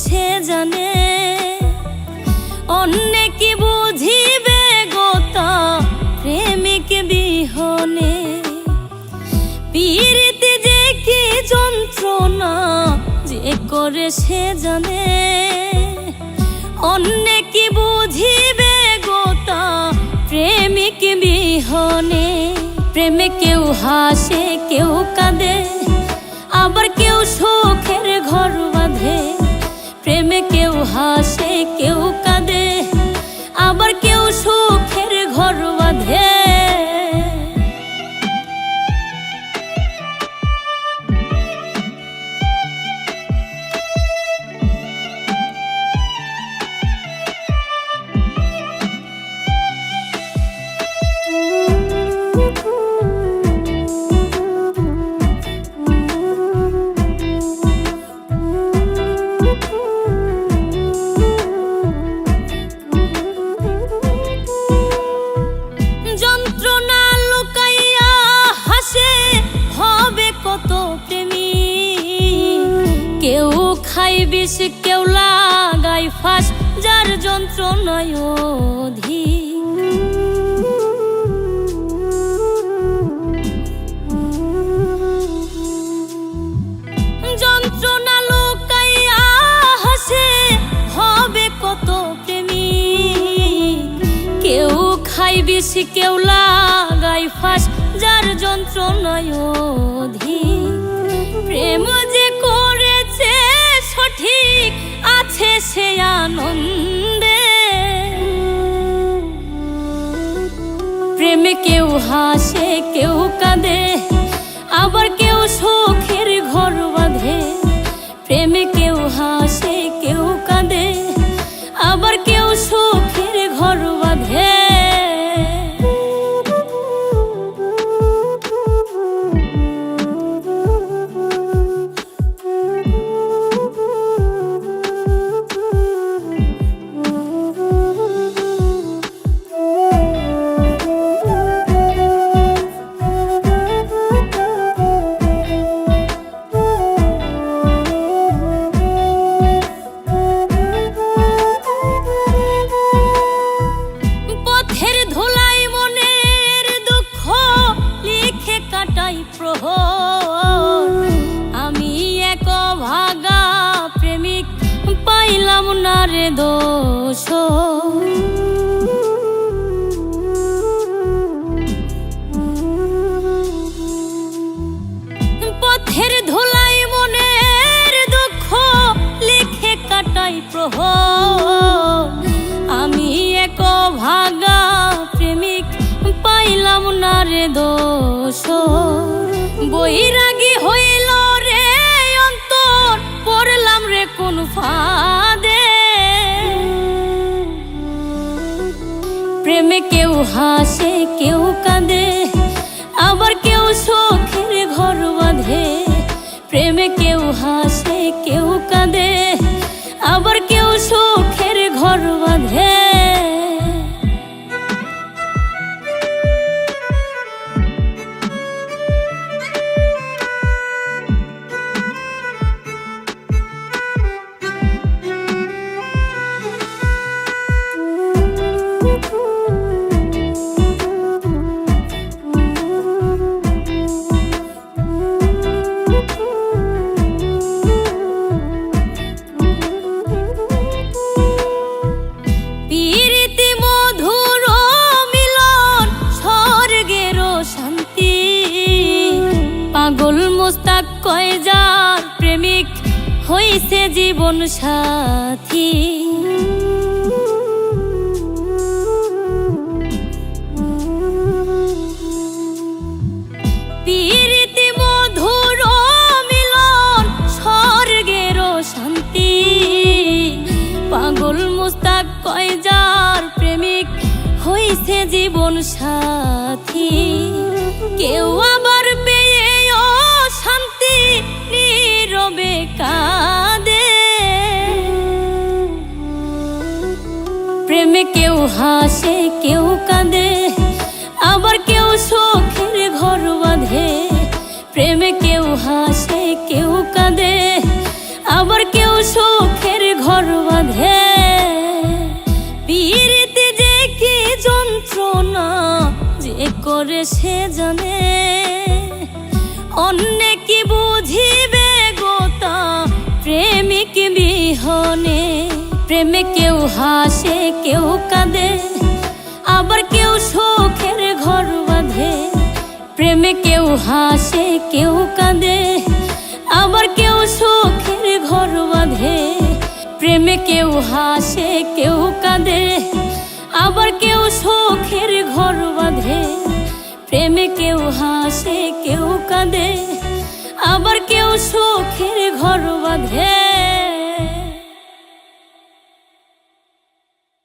সে জানে অন্যে কি বুঝিবে গোতা প্রেমিক বিহনে। পীড়িতে যে কি যন্ত্রণা যে করে সে জানে অন্যে কি বুঝিবে গোতা প্রেমিক বিহনে। প্রেমে কেউ হাসে কেউ কাঁদে আবার কেউ সুখের ঘর বাঁধে। প্রেমে কেউ হাসে কেউ কাঁদে আবার কেউ সুখের ঘর বাঁধে। কেউ খাই বিষ কেউ লাগাই ফাঁস যার যন্ত্রণায় অধীর। যন্ত্রণা লুকাইয়া হাসে হবে কত প্রেমিক। কেউ খাই বিষ কেউ লাগাই ফাঁস যার যন্ত্রণায় অধীর। প্রেম যে করেছে সঠিক আছে সে আনন্দে। প্রেমে কেউ হাসে কেউ কাঁদে আবার কেউ সুখের ঘর বাঁধে। প্রেমে কেউ হাসে কেউ কাঁদে আবার কেউ সুখের ঘর বাঁধে। আমি এক ভাগা প্রেমিক পাইলাম না রে দোষ। পথের ধুলাই মনের দুঃখ লিখে কাটাই প্রহর। আমি এক ভাগা প্রেমিক পাইলাম না রে দোষ। বৈরাগী হইল রে অন্তর পড়লাম রে কোন ফাঁদে। প্রেমে কেউ হাসে কেউ কাঁদে আবার কেউ সুখের ঘর বাঁধে। প্রেমে কেউ হাসে কেউ কাঁদে আবার কেউ সুখের ঘর বাঁধে। পাগল মোস্তাক কয় যার প্রেমিক হইছে জীবন সাথী। হইছে জীবন সাথী, কেউ আবার পেয়ে শান্তি নীরবে কাঁদে। প্রেমে কেউ হাসে কেউ কাঁদে, আবার কেউ শোকের ঘর বাঁধে। প্রেমে কেউ হাসে কেউ কাঁদে, আবার কেউ শোকের ঘর বাঁধে। পীড়িতে যে কি যন্ত্রণা যে করে সে জানে, অন্যে কি বুঝিবে গোতা প্রেমিক বিহনে। প্রেমে কেউ হাসে কেউ কাঁদে, আবার কেউ শোকের ঘর বাঁধে। প্রেমে কেউ হাসে কেউ কাঁদে, আবার কেউ শোকের ঘর বাঁধে। প্রেমে কেউ হাসে কেউ কাঁদে, আবার কেউ শোকের ঘর বাঁধে। প্রেমে কেউ হাসে কেউ কাঁদে, আবার কেউ শোকের ঘর বাঁধে।